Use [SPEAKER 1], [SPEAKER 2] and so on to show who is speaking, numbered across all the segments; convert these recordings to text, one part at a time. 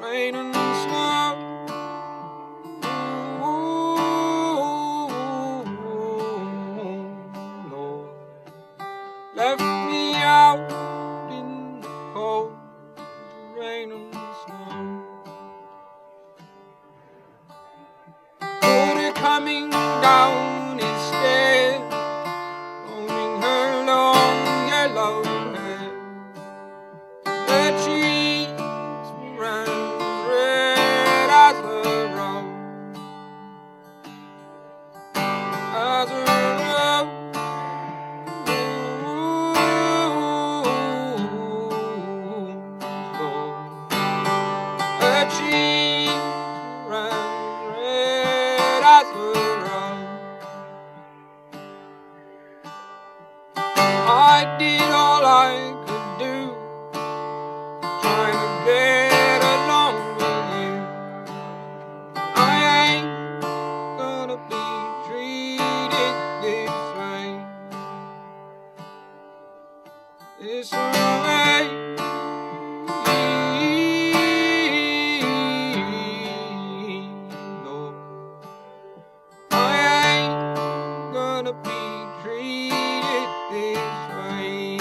[SPEAKER 1] rain and snow. Lord, left me out in the cold, rain and snow. Water coming down instead, combing her long yellow hair. The cheeks ran red as a rose, as a rose. The cheeks ran red as a rose. I did all I could do, trying to get along with you. I ain't gonna be treated this way. This way. Lord, I ain't gonna be treated this way.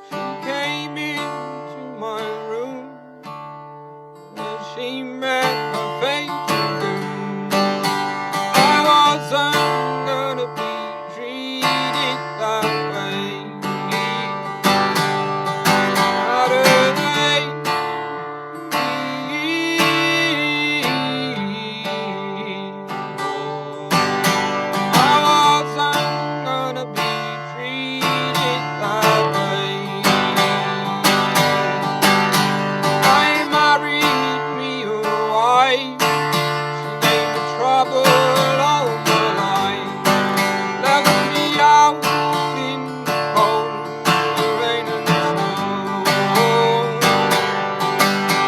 [SPEAKER 1] She came into my room and she met her fate with doom. I wasn't gonna be treated that way. Saturday, I wasn't gonna be treated that way. I married me a wife, she gave me trouble all my life. Left me out in the cold, the rain and snow.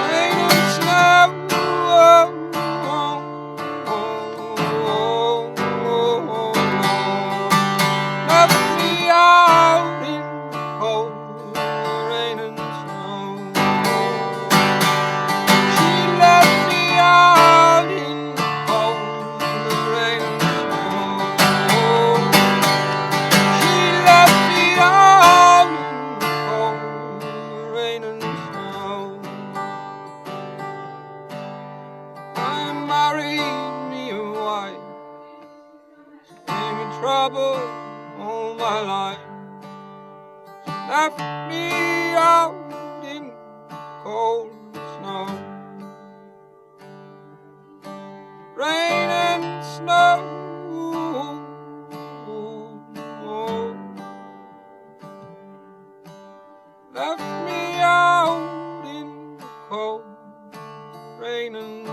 [SPEAKER 1] Rain and snow. Left me out in the cold, the rain and snow. She left me out in the cold, the rain and snow. She left me out in the cold, the rain and snow. I married me a wife, she gave me trouble all my life. She left me out in the cold snow. Rain and snow. Left me out in the cold, rain and